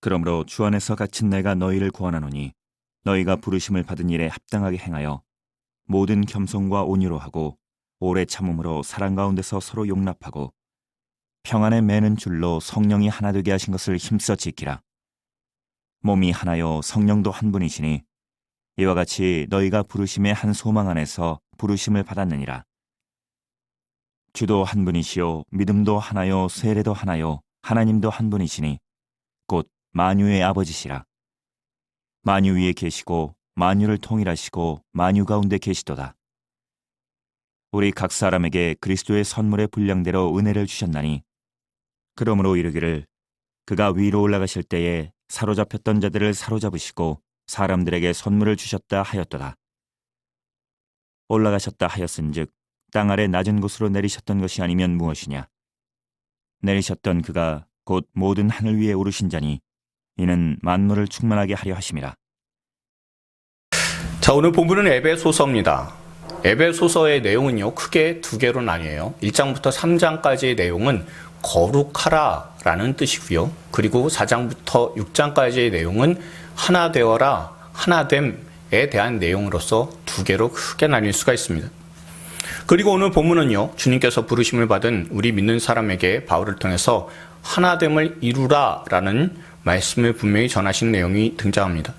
그러므로 주 안에서 갇힌 내가 너희를 구원하노니 너희가 부르심을 받은 일에 합당하게 행하여 모든 겸손과 온유로 하고 오래 참음으로 사랑 가운데서 서로 용납하고 평안에 매는 줄로 성령이 하나 되게 하신 것을 힘써 지키라. 몸이 하나요 성령도 한 분이시니 이와 같이 너희가 부르심의 한 소망 안에서 부르심을 받았느니라. 주도 한 분이시요 믿음도 하나요 세례도 하나요 하나님도 한 분이시니 곧 만유의 아버지시라. 만유 위에 계시고 만유를 통일하시고 만유 가운데 계시도다. 우리 각 사람에게 그리스도의 선물의 분량대로 은혜를 주셨나니 그러므로 이르기를 그가 위로 올라가실 때에 사로잡혔던 자들을 사로잡으시고 사람들에게 선물을 주셨다 하였도다. 올라가셨다 하였은즉 땅 아래 낮은 곳으로 내리셨던 것이 아니면 무엇이냐. 내리셨던 그가 곧 모든 하늘 위에 오르신 자니 이는 만물을 충만하게 하려 하심이라. 자, 오늘 본문은 에베소서입니다. 에베소서의 내용은요, 크게 두 개로 나뉘어요. 1장부터 3장까지의 내용은 거룩하라 라는 뜻이고요. 그리고 4장부터 6장까지의 내용은 하나 되어라, 하나됨에 대한 내용으로서 두 개로 크게 나뉠 수가 있습니다. 그리고 오늘 본문은요, 주님께서 부르심을 받은 우리 믿는 사람에게 바울을 통해서 하나됨을 이루라 라는 말씀을 분명히 전하신 내용이 등장합니다.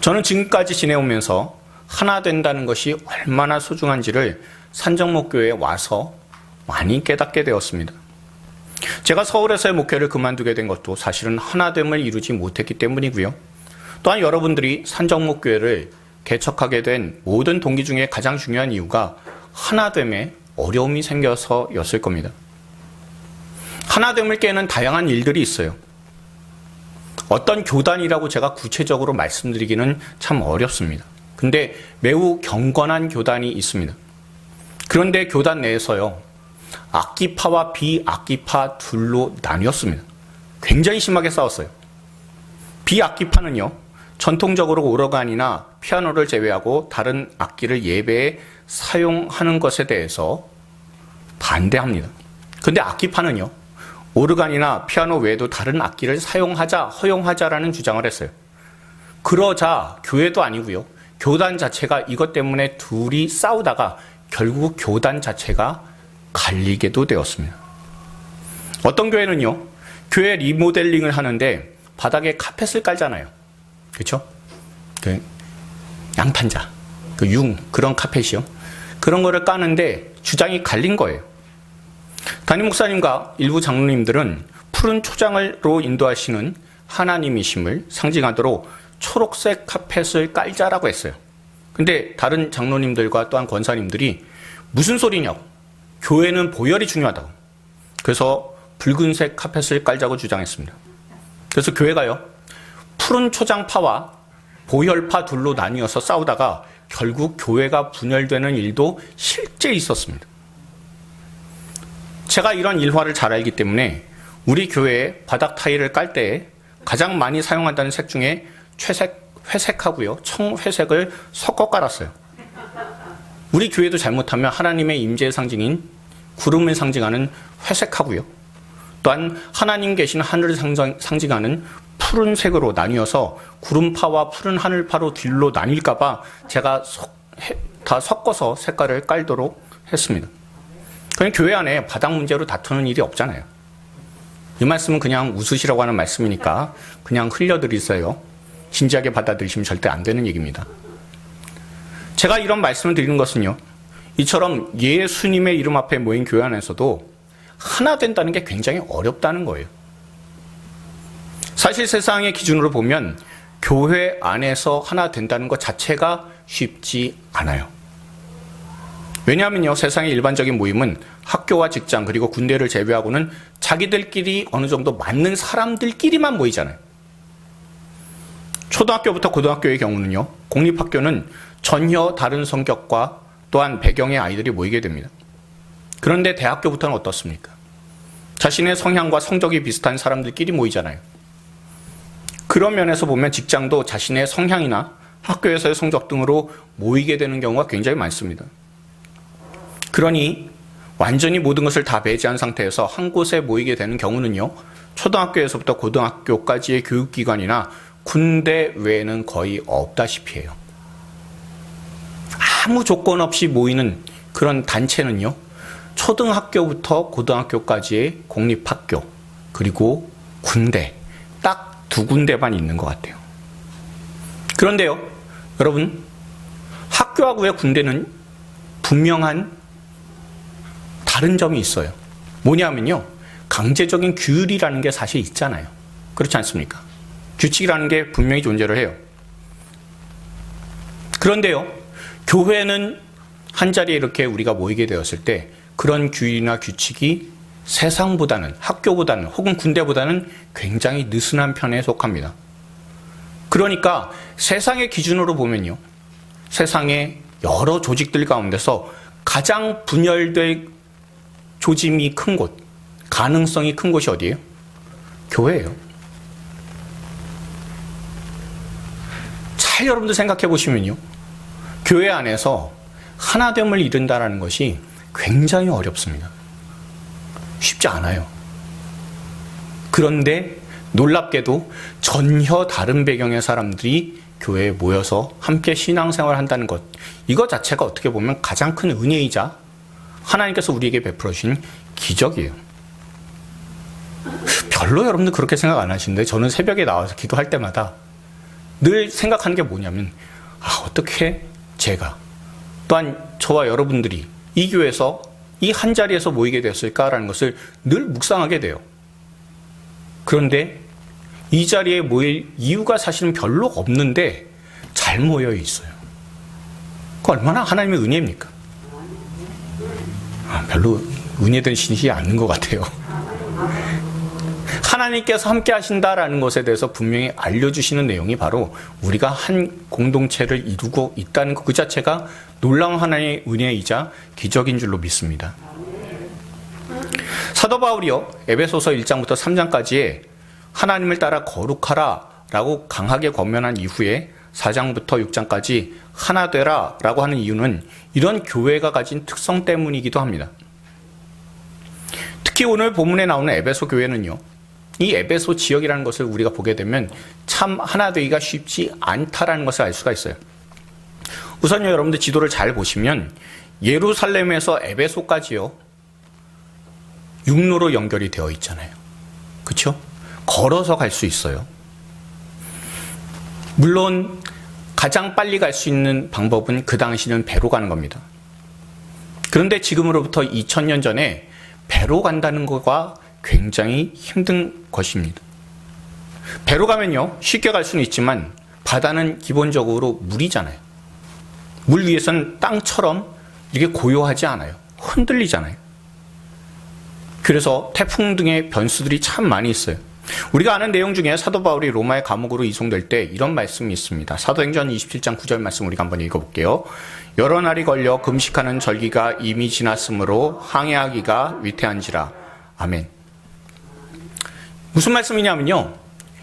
저는 지금까지 지내오면서 하나 된다는 것이 얼마나 소중한지를 산정목교회에 와서 많이 깨닫게 되었습니다. 제가 서울에서의 목회를 그만두게 된 것도 사실은 하나됨을 이루지 못했기 때문이고요. 또한 여러분들이 산정목교회를 개척하게 된 모든 동기 중에 가장 중요한 이유가 하나됨에 어려움이 생겨서였을 겁니다. 하나됨을 깨는 다양한 일들이 있어요. 어떤 교단이라고 제가 구체적으로 말씀드리기는 참 어렵습니다. 근데 매우 경건한 교단이 있습니다. 그런데 교단 내에서요, 악기파와 비악기파 둘로 나뉘었습니다. 굉장히 심하게 싸웠어요. 비악기파는요, 전통적으로 오르간이나 피아노를 제외하고 다른 악기를 예배에 사용하는 것에 대해서 반대합니다. 근데 악기파는요, 오르간이나 피아노 외에도 다른 악기를 사용하자, 허용하자라는 주장을 했어요. 그러자 교회도 아니고요, 교단 자체가 이것 때문에 둘이 싸우다가 결국 교단 자체가 갈리게도 되었습니다. 어떤 교회는요, 교회 리모델링을 하는데 바닥에 카펫을 깔잖아요. 그렇죠? 그 양탄자, 그 그런 카펫이요. 그런 거를 까는데 주장이 갈린 거예요. 담임 목사님과 일부 장로님들은 푸른 초장으로 인도하시는 하나님이심을 상징하도록 초록색 카펫을 깔자라고 했어요. 근데 다른 장로님들과 또한 권사님들이 무슨 소리냐고, 교회는 보혈이 중요하다고, 그래서 붉은색 카펫을 깔자고 주장했습니다. 그래서 교회가요, 푸른 초장파와 보혈파 둘로 나뉘어서 싸우다가 결국 교회가 분열되는 일도 실제 있었습니다. 제가 이런 일화를 잘 알기 때문에 우리 교회에 바닥 타일을 깔 때 가장 많이 사용한다는 색 중에 회색하고요, 청회색을 섞어 깔았어요. 우리 교회도 잘못하면 하나님의 임재의 상징인 구름을 상징하는 회색하고요, 또한 하나님 계신 하늘을 상징하는 푸른색으로 나뉘어서 구름파와 푸른 하늘파로 길로 나뉠까봐 제가 다 섞어서 색깔을 깔도록 했습니다. 그냥 교회 안에 바닥 문제로 다투는 일이 없잖아요. 이 말씀은 그냥 웃으시라고 하는 말씀이니까 그냥 흘려드리세요. 진지하게 받아들이시면 절대 안 되는 얘기입니다. 제가 이런 말씀을 드리는 것은요, 이처럼 예수님의 이름 앞에 모인 교회 안에서도 하나 된다는 게 굉장히 어렵다는 거예요. 사실 세상의 기준으로 보면 교회 안에서 하나 된다는 것 자체가 쉽지 않아요. 왜냐하면요, 세상의 일반적인 모임은 학교와 직장 그리고 군대를 제외하고는 자기들끼리 어느 정도 맞는 사람들끼리만 모이잖아요. 초등학교부터 고등학교의 경우는요, 공립학교는 전혀 다른 성격과 또한 배경의 아이들이 모이게 됩니다. 그런데 대학교부터는 어떻습니까? 자신의 성향과 성적이 비슷한 사람들끼리 모이잖아요. 그런 면에서 보면 직장도 자신의 성향이나 학교에서의 성적 등으로 모이게 되는 경우가 굉장히 많습니다. 그러니 완전히 모든 것을 다 배제한 상태에서 한 곳에 모이게 되는 경우는요, 초등학교에서부터 고등학교까지의 교육기관이나 군대 외에는 거의 없다시피 해요. 아무 조건 없이 모이는 그런 단체는요, 초등학교부터 고등학교까지의 공립학교, 그리고 군대, 딱 두 군데만 있는 것 같아요. 그런데요, 여러분, 학교하고의 군대는 분명한 다른 점이 있어요. 뭐냐면요, 강제적인 규율이라는 게 사실 있잖아요. 그렇지 않습니까? 규칙이라는 게 분명히 존재를 해요. 그런데요, 교회는 한자리에 이렇게 우리가 모이게 되었을 때 그런 규율이나 규칙이 세상보다는, 학교보다는, 혹은 군대보다는 굉장히 느슨한 편에 속합니다. 그러니까 세상의 기준으로 보면요, 세상의 여러 조직들 가운데서 가장 분열될 조짐이 큰 곳, 가능성이 큰 곳이 어디예요? 교회예요. 잘 여러분들 생각해 보시면요, 교회 안에서 하나됨을 이룬다는 것이 굉장히 어렵습니다. 쉽지 않아요. 그런데 놀랍게도 전혀 다른 배경의 사람들이 교회에 모여서 함께 신앙생활을 한다는 것, 이것 자체가 어떻게 보면 가장 큰 은혜이자 하나님께서 우리에게 베풀어 주신 기적이에요. 별로 여러분들 그렇게 생각 안 하시는데 저는 새벽에 나와서 기도할 때마다 늘 생각하는 게 뭐냐면, 어떻게 제가 또한 저와 여러분들이 이 교회에서 이 한 자리에서 모이게 됐을까라는 것을 늘 묵상하게 돼요. 그런데 이 자리에 모일 이유가 사실은 별로 없는데 잘 모여 있어요. 그 얼마나 하나님의 은혜입니까? 별로 은혜되시지 않는 것 같아요. 하나님께서 함께 하신다라는 것에 대해서 분명히 알려주시는 내용이 바로 우리가 한 공동체를 이루고 있다는 것, 그 자체가 놀라운 하나님의 은혜이자 기적인 줄로 믿습니다. 사도 바울이요, 에베소서 1장부터 3장까지에 하나님을 따라 거룩하라 라고 강하게 권면한 이후에 4장부터 6장까지 하나 되라 라고 하는 이유는 이런 교회가 가진 특성 때문이기도 합니다. 특히 오늘 본문에 나오는 에베소 교회는요, 이 에베소 지역이라는 것을 우리가 보게 되면 참 하나 되기가 쉽지 않다라는 것을 알 수가 있어요. 우선요, 여러분들 지도를 잘 보시면 예루살렘에서 에베소까지요, 육로로 연결이 되어 있잖아요. 그렇죠? 걸어서 갈 수 있어요. 물론 가장 빨리 갈 수 있는 방법은 그 당시는 배로 가는 겁니다. 그런데 지금으로부터 2000년 전에 배로 간다는 것과 굉장히 힘든 것입니다. 배로 가면요, 쉽게 갈 수는 있지만 바다는 기본적으로 물이잖아요. 물 위에서는 땅처럼 이렇게 고요하지 않아요. 흔들리잖아요. 그래서 태풍 등의 변수들이 참 많이 있어요. 우리가 아는 내용 중에 사도 바울이 로마의 감옥으로 이송될 때 이런 말씀이 있습니다. 사도행전 27장 9절 말씀 우리가 한번 읽어볼게요. 여러 날이 걸려 금식하는 절기가 이미 지났으므로 항해하기가 위태한지라. 아멘. 무슨 말씀이냐면요,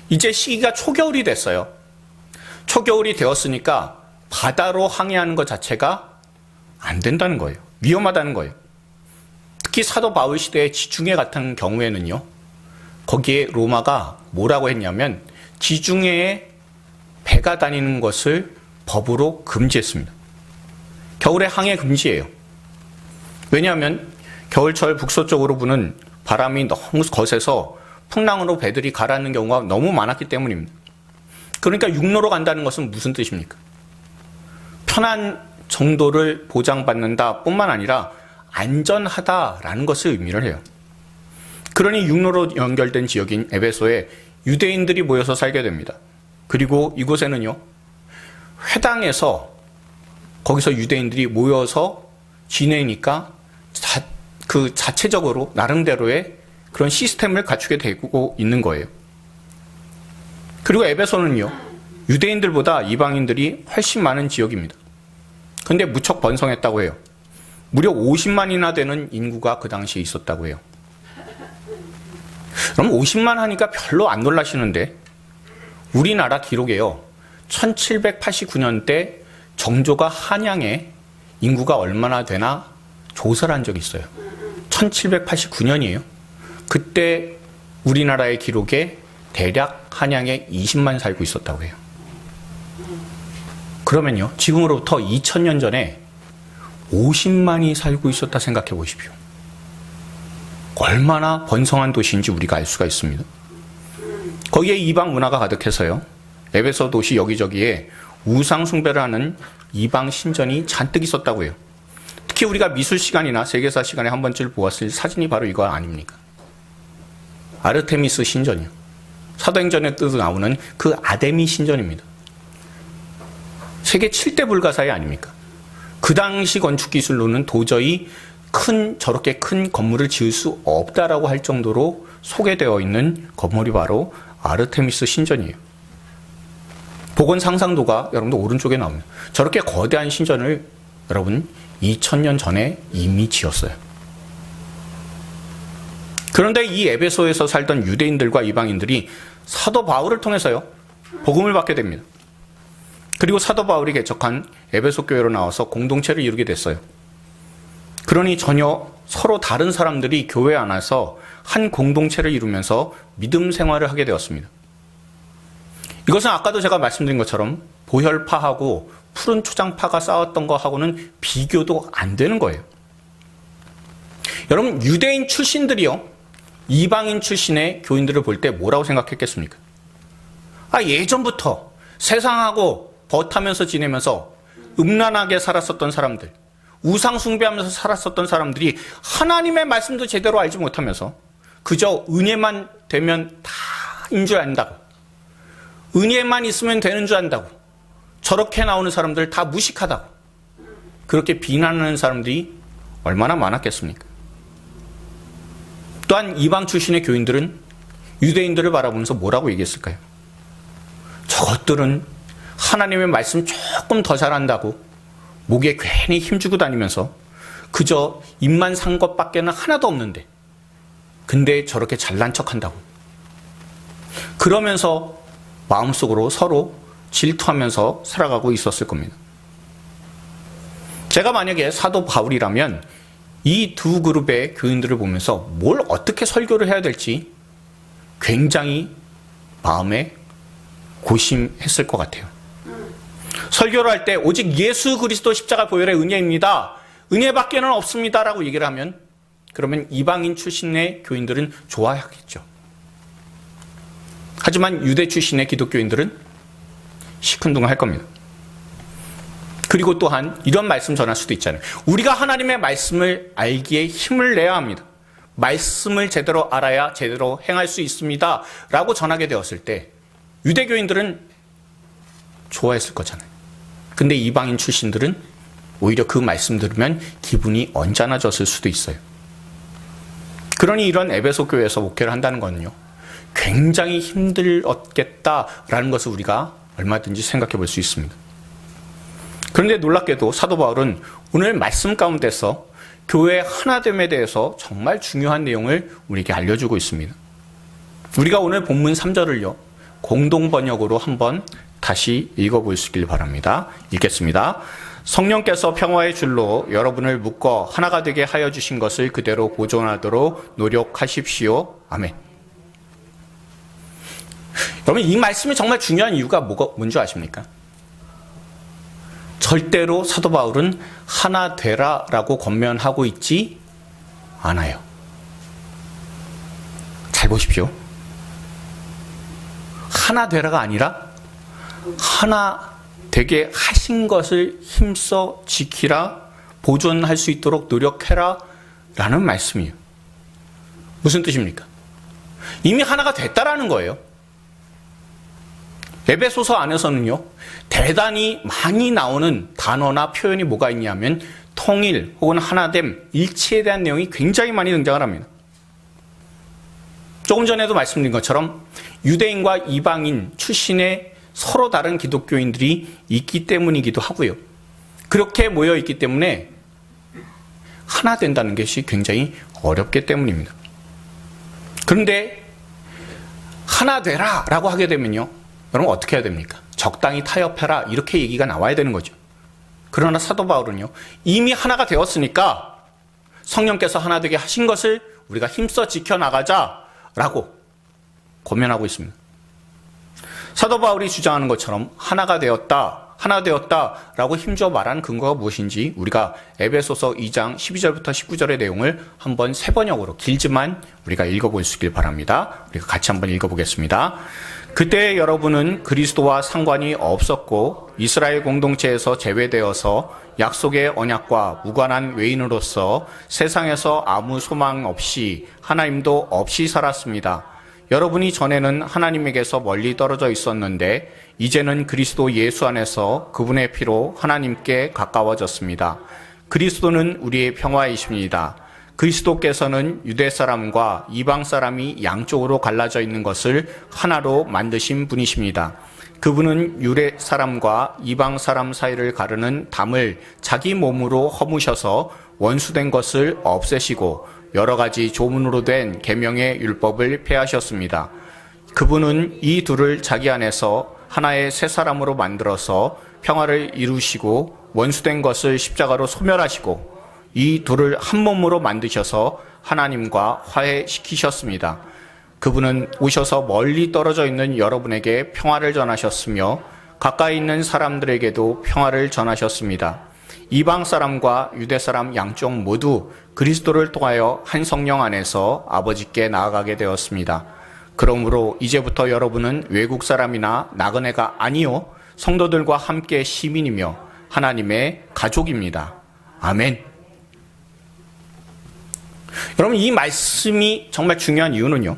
이제 시기가 초겨울이 됐어요. 초겨울이 되었으니까 바다로 항해하는 것 자체가 안 된다는 거예요. 위험하다는 거예요. 특히 사도 바울 시대의 지중해 같은 경우에는요, 거기에 로마가 뭐라고 했냐면 지중해에 배가 다니는 것을 법으로 금지했습니다. 겨울에 항해 금지예요. 왜냐하면 겨울철 북서쪽으로 부는 바람이 너무 거세서 풍랑으로 배들이 가라앉는 경우가 너무 많았기 때문입니다. 그러니까 육로로 간다는 것은 무슨 뜻입니까? 편한 정도를 보장받는다 뿐만 아니라 안전하다라는 것을 의미를 해요. 그러니 육로로 연결된 지역인 에베소에 유대인들이 모여서 살게 됩니다. 그리고 이곳에는요, 회당에서 거기서 유대인들이 모여서 지내니까 그 자체적으로 나름대로의 그런 시스템을 갖추게 되고 있는 거예요. 그리고 에베소는요, 유대인들보다 이방인들이 훨씬 많은 지역입니다. 그런데 무척 번성했다고 해요. 무려 50만이나 되는 인구가 그 당시에 있었다고 해요. 그럼 50만 하니까 별로 안 놀라시는데 우리나라 기록에요, 1789년 때 정조가 한양에 인구가 얼마나 되나 조사를 한 적이 있어요. 1789년이에요. 그때 우리나라의 기록에 대략 한양에 20만 살고 있었다고 해요. 그러면요, 지금으로부터 2000년 전에 50만이 살고 있었다 생각해 보십시오. 얼마나 번성한 도시인지 우리가 알 수가 있습니다. 거기에 이방 문화가 가득해서요, 에베소 도시 여기저기에 우상 숭배를 하는 이방 신전이 잔뜩 있었다고 해요. 특히 우리가 미술 시간이나 세계사 시간에 한 번쯤 보았을 사진이 바로 이거 아닙니까? 아르테미스 신전이요. 사도행전에도 나오는 그 아데미 신전입니다. 세계 7대 불가사의 아닙니까? 그 당시 건축 기술로는 도저히 저렇게 큰 건물을 지을 수 없다라고 할 정도로 소개되어 있는 건물이 바로 아르테미스 신전이에요. 복원 상상도가 여러분들 오른쪽에 나옵니다. 저렇게 거대한 신전을 여러분 2000년 전에 이미 지었어요. 그런데 이 에베소에서 살던 유대인들과 이방인들이 사도 바울을 통해서요, 복음을 받게 됩니다. 그리고 사도 바울이 개척한 에베소 교회로 나와서 공동체를 이루게 됐어요. 그러니 전혀 서로 다른 사람들이 교회 안에서 한 공동체를 이루면서 믿음 생활을 하게 되었습니다. 이것은 아까도 제가 말씀드린 것처럼 보혈파하고 푸른 초장파가 싸웠던 거하고는 비교도 안 되는 거예요. 여러분, 유대인 출신들이요, 이방인 출신의 교인들을 볼 때 뭐라고 생각했겠습니까? 예전부터 세상하고 벗하면서 지내면서 음란하게 살았었던 사람들, 우상 숭배하면서 살았었던 사람들이 하나님의 말씀도 제대로 알지 못하면서 그저 은혜만 되면 다인 줄 안다고, 은혜만 있으면 되는 줄 안다고, 저렇게 나오는 사람들 다 무식하다고, 그렇게 비난하는 사람들이 얼마나 많았겠습니까? 또한 이방 출신의 교인들은 유대인들을 바라보면서 뭐라고 얘기했을까요? 저것들은 하나님의 말씀 조금 더 잘한다고 목에 괜히 힘주고 다니면서 그저 입만 산 것밖에는 하나도 없는데, 근데 저렇게 잘난 척한다고, 그러면서 마음속으로 서로 질투하면서 살아가고 있었을 겁니다. 제가 만약에 사도 바울이라면 이 두 그룹의 교인들을 보면서 뭘 어떻게 설교를 해야 될지 굉장히 마음에 고심했을 것 같아요. 설교를 할 때 오직 예수 그리스도 십자가 보혈의 은혜입니다, 은혜밖에는 없습니다라고 얘기를 하면, 그러면 이방인 출신의 교인들은 좋아하겠죠. 하지만 유대 출신의 기독교인들은 시큰둥할 겁니다. 그리고 또한 이런 말씀 전할 수도 있잖아요. 우리가 하나님의 말씀을 알기에 힘을 내야 합니다. 말씀을 제대로 알아야 제대로 행할 수 있습니다 라고 전하게 되었을 때 유대교인들은 좋아했을 거잖아요. 근데 이방인 출신들은 오히려 그 말씀 들으면 기분이 언짢아졌을 수도 있어요. 그러니 이런 에베소 교회에서 목회를 한다는 것은요, 굉장히 힘들었겠다라는 것을 우리가 얼마든지 생각해 볼 수 있습니다. 그런데 놀랍게도 사도 바울은 오늘 말씀 가운데서 교회 하나됨에 대해서 정말 중요한 내용을 우리에게 알려주고 있습니다. 우리가 오늘 본문 3절을요, 공동 번역으로 한번 다시 읽어보시길 바랍니다. 읽겠습니다. 성령께서 평화의 줄로 여러분을 묶어 하나가 되게 하여 주신 것을 그대로 보존하도록 노력하십시오. 아멘. 여러분, 이 말씀이 정말 중요한 이유가 뭔지 아십니까? 절대로 사도 바울은 하나 되라라고 권면하고 있지 않아요. 잘 보십시오. 하나 되라가 아니라 하나 되게 하신 것을 힘써 지키라, 보존할 수 있도록 노력해라 라는 말씀이에요. 무슨 뜻입니까? 이미 하나가 됐다라는 거예요. 에베소서 안에서는요, 대단히 많이 나오는 단어나 표현이 뭐가 있냐면 통일 혹은 하나됨, 일치에 대한 내용이 굉장히 많이 등장을 합니다. 조금 전에도 말씀드린 것처럼 유대인과 이방인 출신의 서로 다른 기독교인들이 있기 때문이기도 하고요. 그렇게 모여 있기 때문에 하나 된다는 것이 굉장히 어렵기 때문입니다. 그런데 하나 되라 라고 하게 되면요, 여러분 어떻게 해야 됩니까? 적당히 타협해라, 이렇게 얘기가 나와야 되는 거죠. 그러나 사도 바울은요, 이미 하나가 되었으니까 성령께서 하나 되게 하신 것을 우리가 힘써 지켜나가자라고 권면하고 있습니다. 사도 바울이 주장하는 것처럼 하나 되었다라고 힘주어 말하는 근거가 무엇인지 우리가 에베소서 2장 12절부터 19절의 내용을 한번 세 번역으로 길지만 우리가 읽어볼 수 있길 바랍니다. 우리가 같이 한번 읽어보겠습니다. 그때 여러분은 그리스도와 상관이 없었고 이스라엘 공동체에서 제외되어서 약속의 언약과 무관한 외인으로서 세상에서 아무 소망 없이 하나님도 없이 살았습니다. 여러분이 전에는 하나님에게서 멀리 떨어져 있었는데 이제는 그리스도 예수 안에서 그분의 피로 하나님께 가까워졌습니다. 그리스도는 우리의 평화이십니다. 그리스도께서는 유대 사람과 이방 사람이 양쪽으로 갈라져 있는 것을 하나로 만드신 분이십니다. 그분은 유대 사람과 이방 사람 사이를 가르는 담을 자기 몸으로 허무셔서 원수된 것을 없애시고 여러 가지 조문으로 된 계명의 율법을 폐하셨습니다. 그분은 이 둘을 자기 안에서 하나의 새 사람으로 만들어서 평화를 이루시고 원수된 것을 십자가로 소멸하시고 이 둘을 한 몸으로 만드셔서 하나님과 화해시키셨습니다. 그분은 오셔서 멀리 떨어져 있는 여러분에게 평화를 전하셨으며 가까이 있는 사람들에게도 평화를 전하셨습니다. 이방 사람과 유대 사람 양쪽 모두 그리스도를 통하여 한 성령 안에서 아버지께 나아가게 되었습니다. 그러므로 이제부터 여러분은 외국 사람이나 나그네가 아니요 성도들과 함께 시민이며 하나님의 가족입니다. 아멘. 여러분, 이 말씀이 정말 중요한 이유는요,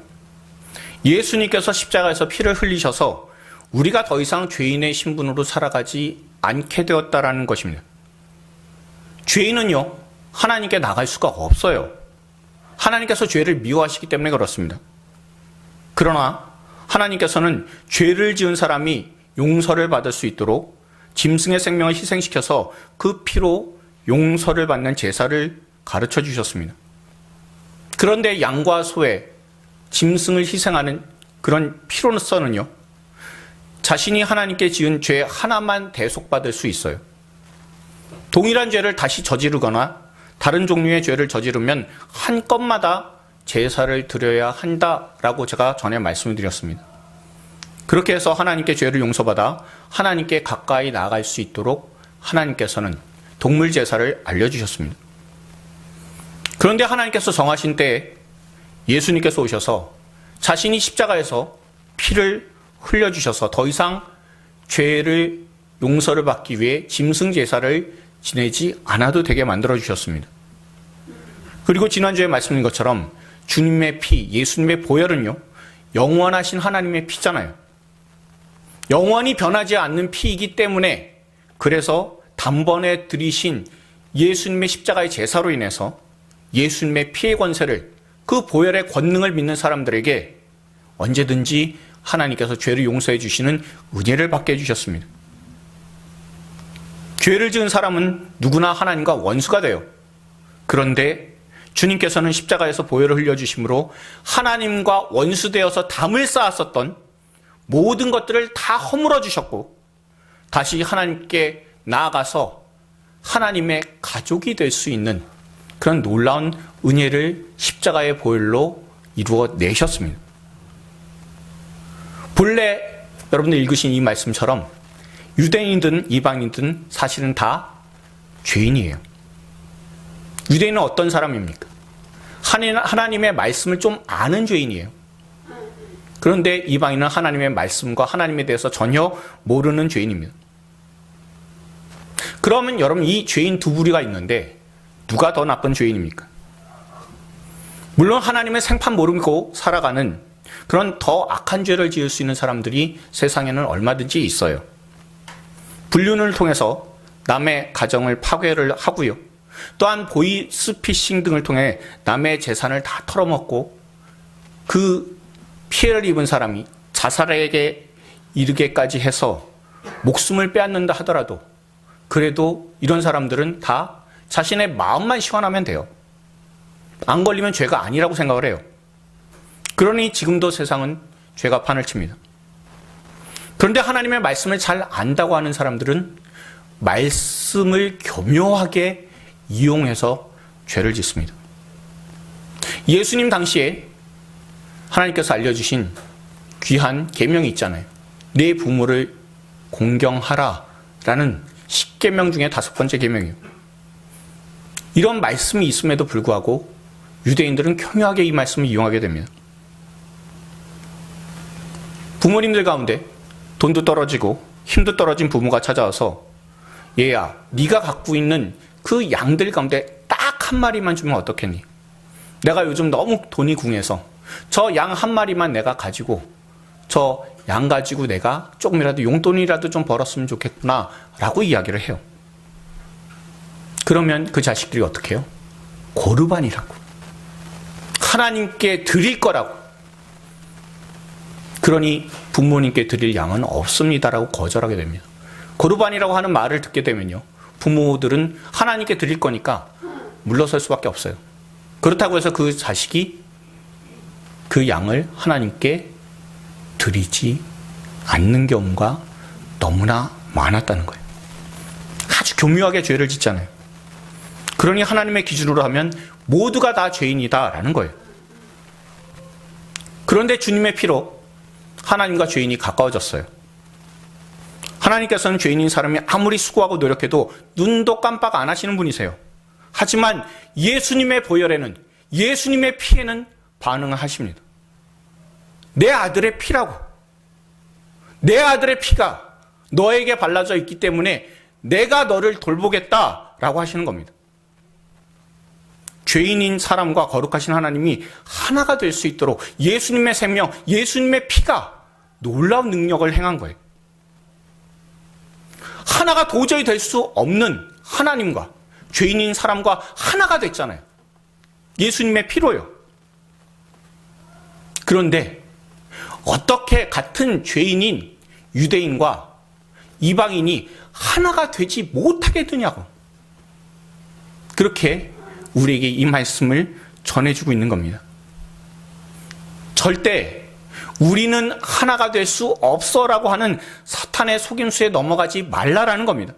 예수님께서 십자가에서 피를 흘리셔서 우리가 더 이상 죄인의 신분으로 살아가지 않게 되었다라는 것입니다. 죄인은요, 하나님께 나갈 수가 없어요. 하나님께서 죄를 미워하시기 때문에 그렇습니다. 그러나 하나님께서는 죄를 지은 사람이 용서를 받을 수 있도록 짐승의 생명을 희생시켜서 그 피로 용서를 받는 제사를 가르쳐 주셨습니다. 그런데 양과 소의 짐승을 희생하는 그런 피로서는요, 자신이 하나님께 지은 죄 하나만 대속받을 수 있어요. 동일한 죄를 다시 저지르거나 다른 종류의 죄를 저지르면 한 건마다 제사를 드려야 한다라고 제가 전에 말씀을 드렸습니다. 그렇게 해서 하나님께 죄를 용서받아 하나님께 가까이 나아갈 수 있도록 하나님께서는 동물 제사를 알려주셨습니다. 그런데 하나님께서 정하신 때에 예수님께서 오셔서 자신이 십자가에서 피를 흘려주셔서 더 이상 죄를 용서를 받기 위해 짐승 제사를 지내지 않아도 되게 만들어주셨습니다. 그리고 지난주에 말씀드린 것처럼 주님의 피, 예수님의 보혈은요, 영원하신 하나님의 피잖아요. 영원히 변하지 않는 피이기 때문에 그래서 단번에 들이신 예수님의 십자가의 제사로 인해서 예수님의 피의 권세를, 그 보혈의 권능을 믿는 사람들에게 언제든지 하나님께서 죄를 용서해 주시는 은혜를 받게 해주셨습니다. 죄를 지은 사람은 누구나 하나님과 원수가 돼요. 그런데 주님께서는 십자가에서 보혈을 흘려주심으로 하나님과 원수되어서 담을 쌓았었던 모든 것들을 다 허물어 주셨고 다시 하나님께 나아가서 하나님의 가족이 될 수 있는 그런 놀라운 은혜를 십자가의 보혈로 이루어 내셨습니다. 본래 여러분들 읽으신 이 말씀처럼 유대인이든 이방인이든 사실은 다 죄인이에요. 유대인은 어떤 사람입니까? 하나님의 말씀을 좀 아는 죄인이에요. 그런데 이방인은 하나님의 말씀과 하나님에 대해서 전혀 모르는 죄인입니다. 그러면 여러분, 이 죄인 두 부류가 있는데 누가 더 나쁜 죄인입니까? 물론 하나님의 생판 모르고 살아가는 그런 더 악한 죄를 지을 수 있는 사람들이 세상에는 얼마든지 있어요. 불륜을 통해서 남의 가정을 파괴를 하고요. 또한 보이스피싱 등을 통해 남의 재산을 다 털어먹고 그 피해를 입은 사람이 자살에게 이르게까지 해서 목숨을 빼앗는다 하더라도 그래도 이런 사람들은 다 자신의 마음만 시원하면 돼요. 안 걸리면 죄가 아니라고 생각을 해요. 그러니 지금도 세상은 죄가 판을 칩니다. 그런데 하나님의 말씀을 잘 안다고 하는 사람들은 말씀을 교묘하게 이용해서 죄를 짓습니다. 예수님 당시에 하나님께서 알려주신 귀한 계명이 있잖아요. 내 부모를 공경하라라는 10계명 중에 5번째 계명이에요. 이런 말씀이 있음에도 불구하고 유대인들은 교묘하게 이 말씀을 이용하게 됩니다. 부모님들 가운데 돈도 떨어지고 힘도 떨어진 부모가 찾아와서 얘야, 네가 갖고 있는 그 양들 가운데 딱 한 마리만 주면 어떻겠니? 내가 요즘 너무 돈이 궁해서 저 양 한 마리만 내가 가지고 저 양 가지고 내가 조금이라도 용돈이라도 좀 벌었으면 좋겠구나 라고 이야기를 해요. 그러면 그 자식들이 어떻게 해요? 고르반이라고, 하나님께 드릴 거라고, 그러니 부모님께 드릴 양은 없습니다라고 거절하게 됩니다. 고르반이라고 하는 말을 듣게 되면요, 부모들은 하나님께 드릴 거니까 물러설 수밖에 없어요. 그렇다고 해서 그 자식이 그 양을 하나님께 드리지 않는 경우가 너무나 많았다는 거예요. 아주 교묘하게 죄를 짓잖아요. 그러니 하나님의 기준으로 하면 모두가 다 죄인이다라는 거예요. 그런데 주님의 피로 하나님과 죄인이 가까워졌어요. 하나님께서는 죄인인 사람이 아무리 수고하고 노력해도 눈도 깜빡 안 하시는 분이세요. 하지만 예수님의 보혈에는, 예수님의 피에는 반응을 하십니다. 내 아들의 피라고, 내 아들의 피가 너에게 발라져 있기 때문에 내가 너를 돌보겠다라고 하시는 겁니다. 죄인인 사람과 거룩하신 하나님이 하나가 될 수 있도록 예수님의 생명, 예수님의 피가 놀라운 능력을 행한 거예요. 하나가 도저히 될 수 없는 하나님과 죄인인 사람과 하나가 됐잖아요. 예수님의 피로요. 그런데 어떻게 같은 죄인인 유대인과 이방인이 하나가 되지 못하게 되냐고. 그렇게 우리에게 이 말씀을 전해주고 있는 겁니다. 절대 우리는 하나가 될 수 없어라고 하는 사탄의 속임수에 넘어가지 말라라는 겁니다.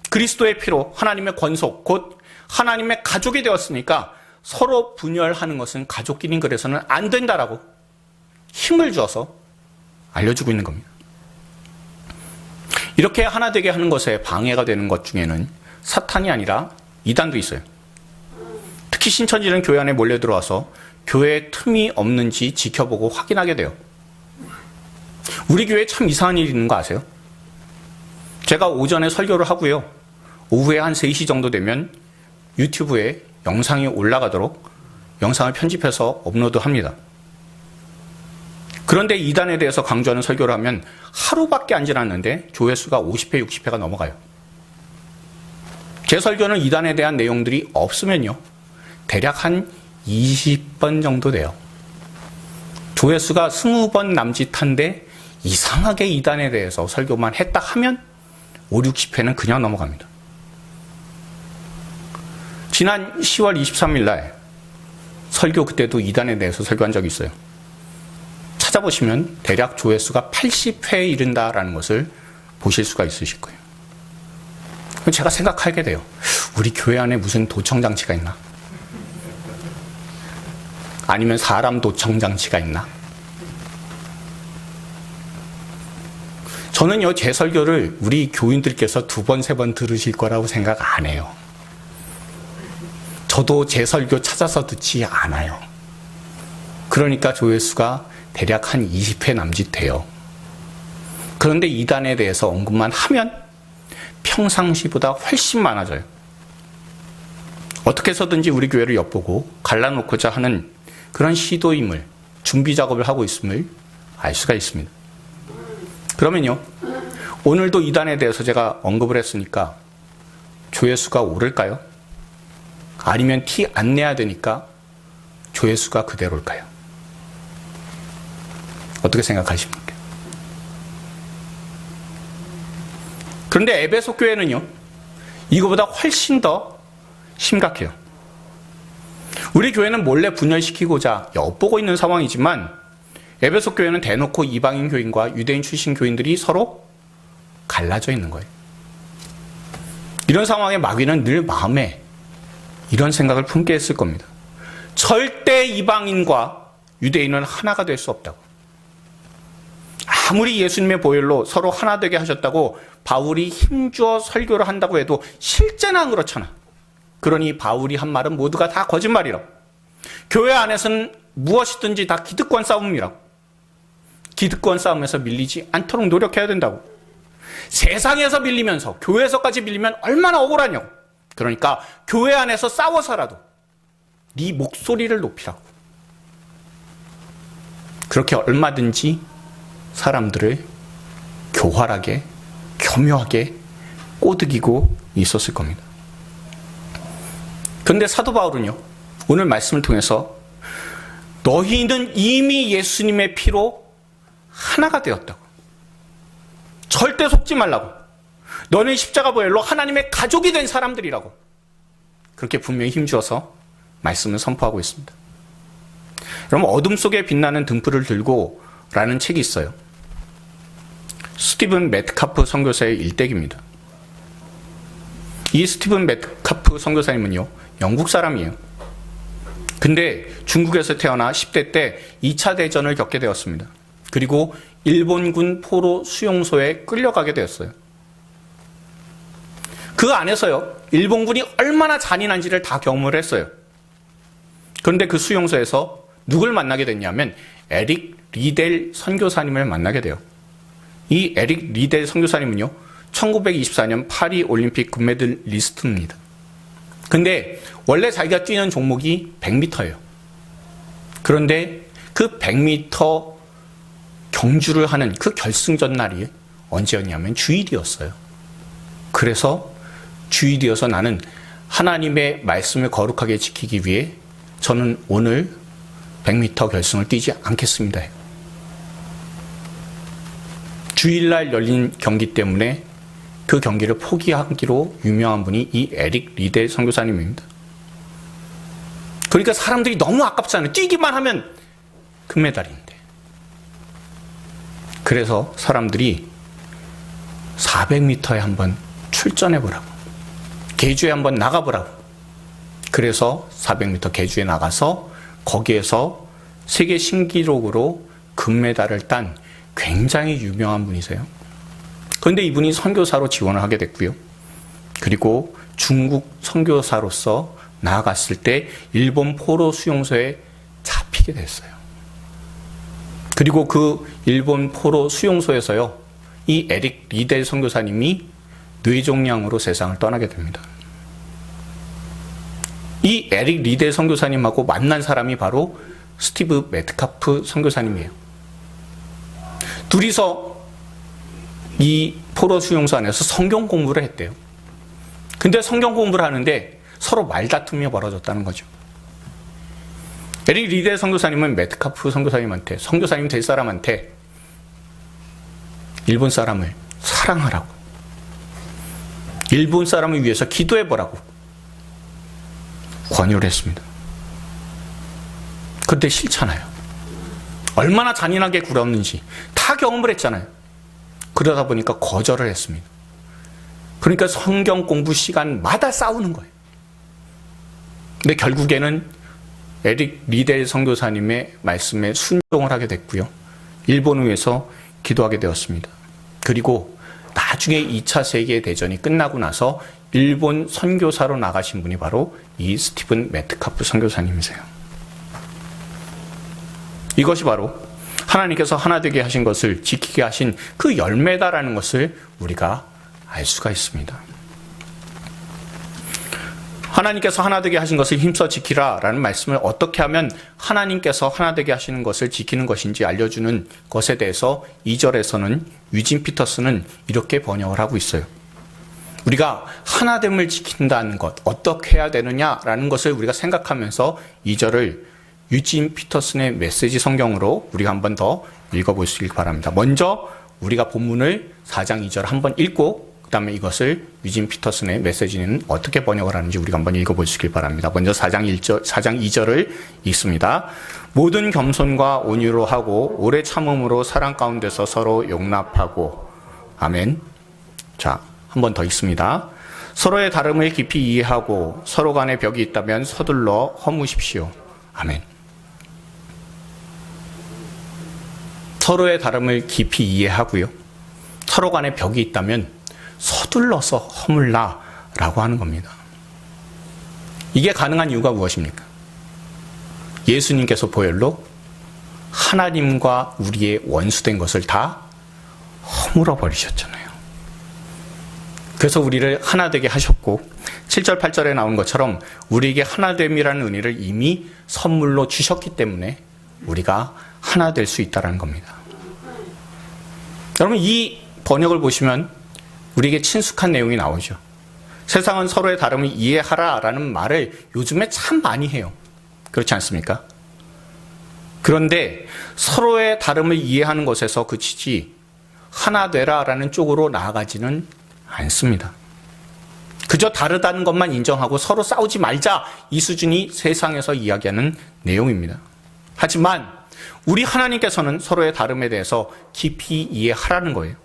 그리스도의 피로 하나님의 권속, 곧 하나님의 가족이 되었으니까 서로 분열하는 것은 가족끼리 그래서는 안 된다라고 힘을 주어서 알려주고 있는 겁니다. 이렇게 하나 되게 하는 것에 방해가 되는 것 중에는 사탄이 아니라 이단도 있어요. 특히 신천지는 교회 안에 몰려 들어와서 교회에 틈이 없는지 지켜보고 확인하게 돼요. 우리 교회에 참 이상한 일이 있는 거 아세요? 제가 오전에 설교를 하고요, 오후에 한 3시 정도 되면 유튜브에 영상이 올라가도록 영상을 편집해서 업로드합니다. 그런데 이단에 대해서 강조하는 설교를 하면 하루밖에 안 지났는데 조회수가 50회, 60회가 넘어가요. 제 설교는 이단에 대한 내용들이 없으면요, 대략 한 20번 정도 돼요. 조회수가 20번 남짓한데 이상하게 이단에 대해서 설교만 했다 하면 5, 60회는 그냥 넘어갑니다. 지난 10월 23일 날 설교, 그때도 이단에 대해서 설교한 적이 있어요. 찾아보시면 대략 조회수가 80회에 이른다라는 것을 보실 수가 있으실 거예요. 제가 생각하게 돼요. 우리 교회 안에 무슨 도청장치가 있나? 아니면 사람 도청장치가 있나? 저는요, 제 설교를 우리 교인들께서 2번, 3번 들으실 거라고 생각 안 해요. 저도 제 설교 찾아서 듣지 않아요. 그러니까 조회수가 대략 한 20회 남짓 돼요. 그런데 이단에 대해서 언급만 하면 평상시보다 훨씬 많아져요. 어떻게 해서든지 우리 교회를 엿보고 갈라놓고자 하는 그런 시도임을, 준비 작업을 하고 있음을 알 수가 있습니다. 그러면요, 오늘도 이단에 대해서 제가 언급을 했으니까 조회수가 오를까요? 아니면 티 안 내야 되니까 조회수가 그대로일까요? 어떻게 생각하십니까? 그런데 에베소 교회는요, 이거보다 훨씬 더 심각해요. 우리 교회는 몰래 분열시키고자 엿보고 있는 상황이지만 에베소 교회는 대놓고 이방인 교인과 유대인 출신 교인들이 서로 갈라져 있는 거예요. 이런 상황에 마귀는 늘 마음에 이런 생각을 품게 했을 겁니다. 절대 이방인과 유대인은 하나가 될 수 없다고. 아무리 예수님의 보혈로 서로 하나 되게 하셨다고 바울이 힘주어 설교를 한다고 해도 실제는 안 그렇잖아. 그러니 바울이 한 말은 모두가 다 거짓말이라고. 교회 안에서는 무엇이든지 다 기득권 싸움이라고. 기득권 싸움에서 밀리지 않도록 노력해야 된다고. 세상에서 밀리면서 교회에서까지 밀리면 얼마나 억울하냐고. 그러니까 교회 안에서 싸워서라도 네 목소리를 높이라고. 그렇게 얼마든지 사람들을 교활하게, 교묘하게 꼬드기고 있었을 겁니다. 그런데 사도 바울은요, 오늘 말씀을 통해서 너희는 이미 예수님의 피로 하나가 되었다고. 절대 속지 말라고. 너는 십자가 보혈로 하나님의 가족이 된 사람들이라고. 그렇게 분명히 힘주어서 말씀을 선포하고 있습니다. 여러분, 어둠 속에 빛나는 등불을 들고 라는 책이 있어요. 스티븐 메트카프 선교사의 일대기입니다. 이 스티븐 메트카프 선교사님은요, 영국 사람이에요. 근데 중국에서 태어나 10대 때 2차 대전을 겪게 되었습니다. 그리고 일본군 포로 수용소에 끌려가게 되었어요. 그 안에서요, 일본군이 얼마나 잔인한지를 다 경험을 했어요. 그런데 그 수용소에서 누굴 만나게 됐냐면 에릭 리델 선교사님을 만나게 돼요. 이 에릭 리델 선교사님은요, 1924년 파리 올림픽 금메달리스트입니다. 근데 원래 자기가 뛰는 종목이 100m예요. 그런데 그 100m 경주를 하는 그 결승전 날이 언제였냐면 주일이었어요. 그래서 주일이어서 나는 하나님의 말씀을 거룩하게 지키기 위해 저는 오늘 100m 결승을 뛰지 않겠습니다. 주일날 열린 경기 때문에 그 경기를 포기하기로 유명한 분이 이 에릭 리델 선교사님입니다. 그러니까 사람들이 너무 아깝잖아요. 뛰기만 하면 금메달인데. 그래서 사람들이 400m에 한번 출전해보라고. 계주에 한번 나가보라고. 그래서 400m 계주에 나가서 거기에서 세계 신기록으로 금메달을 딴 굉장히 유명한 분이세요. 그런데 이분이 선교사로 지원을 하게 됐고요. 그리고 중국 선교사로서 나아갔을 때 일본 포로 수용소에 잡히게 됐어요. 그리고 그 일본 포로 수용소에서요, 이 에릭 리델 선교사님이 뇌종양으로 세상을 떠나게 됩니다. 이 에릭 리델 선교사님하고 만난 사람이 바로 스티브 메트카프 선교사님이에요. 둘이서 이 포로 수용소 안에서 성경 공부를 했대요. 근데 성경 공부를 하는데 서로 말다툼이 벌어졌다는 거죠. 에릭 리델 선교사님은 메트카프 선교사님한테, 선교사님 될 사람한테 일본 사람을 사랑하라고, 일본 사람을 위해서 기도해보라고 권유를 했습니다. 그런데 싫잖아요. 얼마나 잔인하게 굴었는지 다 경험을 했잖아요. 그러다 보니까 거절을 했습니다. 그러니까 성경 공부 시간마다 싸우는 거예요. 근데 결국에는 에릭 리델 선교사님의 말씀에 순종을 하게 됐고요. 일본을 위해서 기도하게 되었습니다. 그리고 나중에 2차 세계대전이 끝나고 나서 일본 선교사로 나가신 분이 바로 이 스티븐 메트카프 선교사님이세요. 이것이 바로 하나님께서 하나 되게 하신 것을 지키게 하신 그 열매다라는 것을 우리가 알 수가 있습니다. 하나님께서 하나 되게 하신 것을 힘써 지키라 라는 말씀을 어떻게 하면 하나님께서 하나 되게 하시는 것을 지키는 것인지 알려주는 것에 대해서 2절에서는 유진 피터스는 이렇게 번역을 하고 있어요. 우리가 하나됨을 지킨다는 것, 어떻게 해야 되느냐라는 것을 우리가 생각하면서 2절을 유진 피터슨의 메시지 성경으로 우리가 한 번 더 읽어보시길 바랍니다. 먼저 우리가 본문을 4장 2절 한번 읽고 그 다음에 이것을 유진 피터슨의 메시지는 어떻게 번역을 하는지 우리가 한번 읽어보시길 바랍니다. 먼저 4장 2절을 읽습니다. 모든 겸손과 온유로 하고 오래 참음으로 사랑 가운데서 서로 용납하고. 아멘. 자, 한 번 더 읽습니다. 서로의 다름을 깊이 이해하고 서로 간에 벽이 있다면 서둘러 허무십시오. 아멘. 서로의 다름을 깊이 이해하고요. 서로 간에 벽이 있다면 서둘러서 허물라라고 하는 겁니다. 이게 가능한 이유가 무엇입니까? 예수님께서 보혈로 하나님과 우리의 원수된 것을 다 허물어 버리셨잖아요. 그래서 우리를 하나 되게 하셨고 7절 8절에 나온 것처럼 우리에게 하나됨이라는 은혜를 이미 선물로 주셨기 때문에 우리가 하나 될 수 있다는 겁니다. 여러분, 이 번역을 보시면 우리에게 친숙한 내용이 나오죠. 세상은 서로의 다름을 이해하라라는 말을 요즘에 참 많이 해요. 그렇지 않습니까? 그런데 서로의 다름을 이해하는 것에서 그치지 하나 되라라는 쪽으로 나아가지는 않습니다. 그저 다르다는 것만 인정하고 서로 싸우지 말자, 이 수준이 세상에서 이야기하는 내용입니다. 하지만 우리 하나님께서는 서로의 다름에 대해서 깊이 이해하라는 거예요.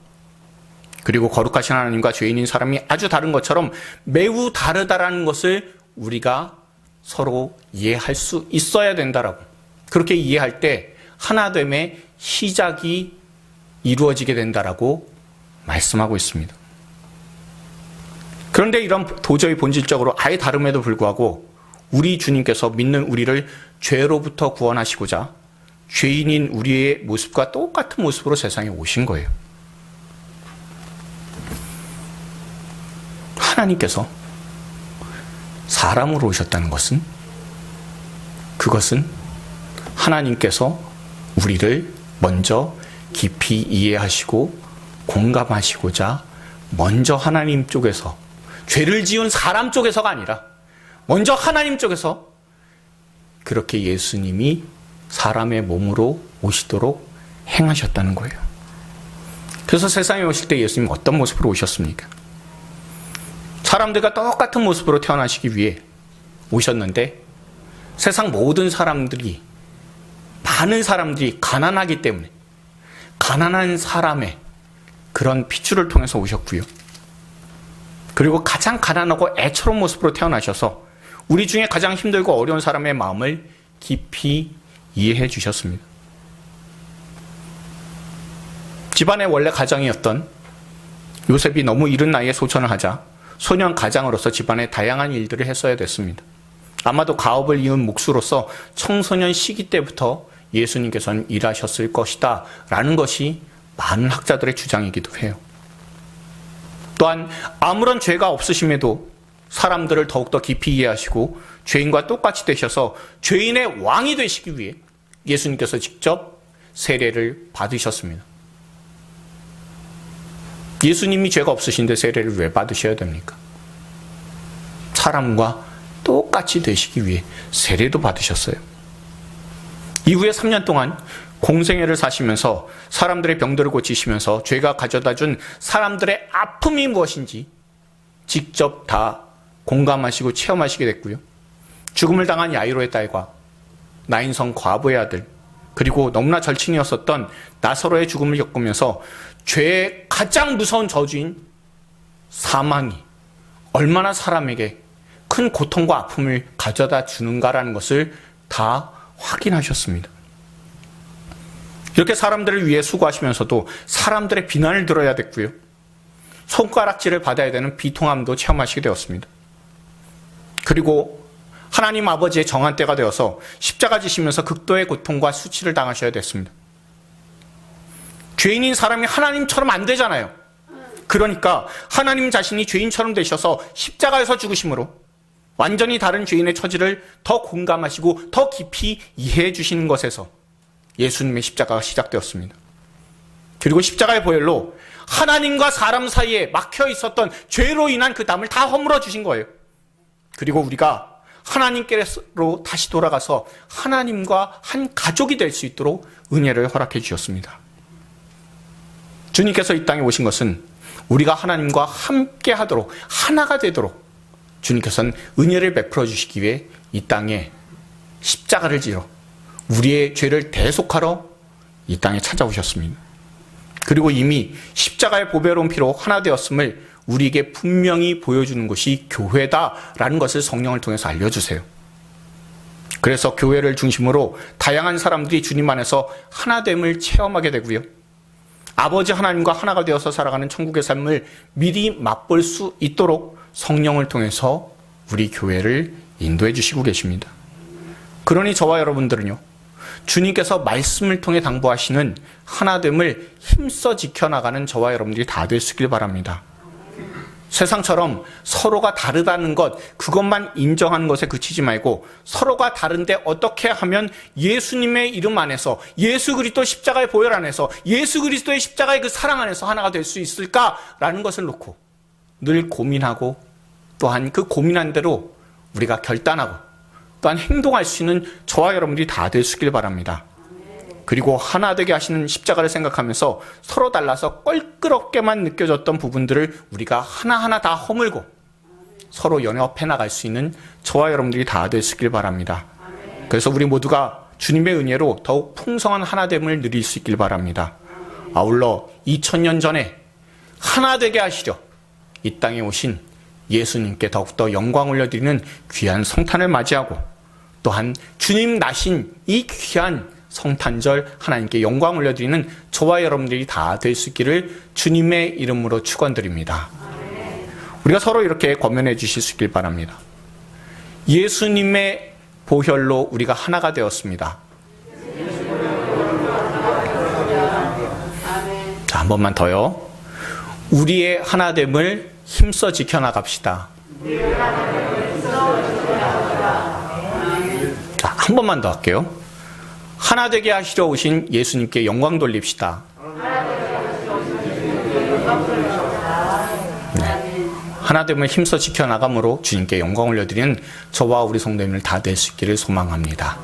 그리고 거룩하신 하나님과 죄인인 사람이 아주 다른 것처럼 매우 다르다라는 것을 우리가 서로 이해할 수 있어야 된다라고. 그렇게 이해할 때 하나됨의 시작이 이루어지게 된다라고 말씀하고 있습니다. 그런데 이런 도저히 본질적으로 아예 다름에도 불구하고 우리 주님께서 믿는 우리를 죄로부터 구원하시고자 죄인인 우리의 모습과 똑같은 모습으로 세상에 오신 거예요. 하나님께서 사람으로 오셨다는 것은 그것은 하나님께서 우리를 먼저 깊이 이해하시고 공감하시고자 먼저 하나님 쪽에서 죄를 지은 사람 쪽에서가 아니라 먼저 하나님 쪽에서 그렇게 예수님이 사람의 몸으로 오시도록 행하셨다는 거예요. 그래서 세상에 오실 때 예수님은 어떤 모습으로 오셨습니까? 사람들과 똑같은 모습으로 태어나시기 위해 오셨는데 세상 모든 사람들이, 많은 사람들이 가난하기 때문에 가난한 사람의 그런 피줄을 통해서 오셨고요. 그리고 가장 가난하고 애처로운 모습으로 태어나셔서 우리 중에 가장 힘들고 어려운 사람의 마음을 깊이 이해해 주셨습니다. 집안의 원래 가장이었던 요셉이 너무 이른 나이에 소천을 하자 소년 가장으로서 집안의 다양한 일들을 했어야 됐습니다. 아마도 가업을 이은 몫으로서 청소년 시기 때부터 예수님께서는 일하셨을 것이다 라는 것이 많은 학자들의 주장이기도 해요. 또한 아무런 죄가 없으심에도 사람들을 더욱더 깊이 이해하시고 죄인과 똑같이 되셔서 죄인의 왕이 되시기 위해 예수님께서 직접 세례를 받으셨습니다. 예수님이 죄가 없으신데 세례를 왜 받으셔야 됩니까? 사람과 똑같이 되시기 위해 세례도 받으셨어요. 이후에 3년 동안 공생애를 사시면서 사람들의 병들을 고치시면서 죄가 가져다 준 사람들의 아픔이 무엇인지 직접 다 공감하시고 체험하시게 됐고요. 죽음을 당한 야이로의 딸과 나인성 과부의 아들, 그리고 너무나 절친이었었던 나사로의 죽음을 겪으면서 죄의 가장 무서운 저주인 사망이 얼마나 사람에게 큰 고통과 아픔을 가져다 주는가라는 것을 다 확인하셨습니다. 이렇게 사람들을 위해 수고하시면서도 사람들의 비난을 들어야 됐고요. 손가락질을 받아야 되는 비통함도 체험하시게 되었습니다. 그리고 하나님 아버지의 정한 때가 되어서 십자가 지시면서 극도의 고통과 수치를 당하셔야 됐습니다. 죄인인 사람이 하나님처럼 안 되잖아요. 그러니까 하나님 자신이 죄인처럼 되셔서 십자가에서 죽으심으로 완전히 다른 죄인의 처지를 더 공감하시고 더 깊이 이해해 주시는 것에서 예수님의 십자가가 시작되었습니다. 그리고 십자가의 보혈로 하나님과 사람 사이에 막혀 있었던 죄로 인한 그 담을 다 허물어 주신 거예요. 그리고 우리가 하나님께로 다시 돌아가서 하나님과 한 가족이 될 수 있도록 은혜를 허락해 주셨습니다. 주님께서 이 땅에 오신 것은 우리가 하나님과 함께 하도록, 하나가 되도록 주님께서는 은혜를 베풀어 주시기 위해 이 땅에 십자가를 지러 우리의 죄를 대속하러 이 땅에 찾아오셨습니다. 그리고 이미 십자가의 보배로운 피로 하나 되었음을 우리에게 분명히 보여주는 것이 교회다라는 것을 성령을 통해서 알려주세요. 그래서 교회를 중심으로 다양한 사람들이 주님 안에서 하나됨을 체험하게 되고요. 아버지 하나님과 하나가 되어서 살아가는 천국의 삶을 미리 맛볼 수 있도록 성령을 통해서 우리 교회를 인도해 주시고 계십니다. 그러니 저와 여러분들은요, 주님께서 말씀을 통해 당부하시는 하나됨을 힘써 지켜나가는 저와 여러분들이 다 되시길 바랍니다. 세상처럼 서로가 다르다는 것, 그것만 인정하는 것에 그치지 말고 서로가 다른데 어떻게 하면 예수님의 이름 안에서, 예수 그리스도 십자가의 보혈 안에서, 예수 그리스도의 십자가의 그 사랑 안에서 하나가 될 수 있을까라는 것을 놓고 늘 고민하고, 또한 그 고민한 대로 우리가 결단하고 또한 행동할 수 있는 저와 여러분들이 다 되시길 바랍니다. 그리고 하나 되게 하시는 십자가를 생각하면서 서로 달라서 껄끄럽게만 느껴졌던 부분들을 우리가 하나하나 다 허물고 서로 연합해 나갈 수 있는 저와 여러분들이 다 되시길 바랍니다. 그래서 우리 모두가 주님의 은혜로 더욱 풍성한 하나됨을 누릴 수 있길 바랍니다. 아울러 2000년 전에 하나 되게 하시려 이 땅에 오신 예수님께 더욱더 영광 올려드리는 귀한 성탄을 맞이하고, 또한 주님 나신 이 귀한 성탄절 하나님께 영광 올려드리는 저와 여러분들이 다 될 수 있기를 주님의 이름으로 축원드립니다. 우리가 서로 이렇게 권면해 주실 수 있길 바랍니다. 예수님의 보혈로 우리가 하나가 되었습니다. 자, 한 번만 더요. 우리의 하나됨을 힘써 지켜나갑시다. 자, 한 번만 더 할게요. 하나 되게 하시려 오신 예수님께 영광 돌립시다. 네. 하나됨을 힘써 지켜나감으로 주님께 영광 올려드리는 저와 우리 성도님들 다 될 수 있기를 소망합니다.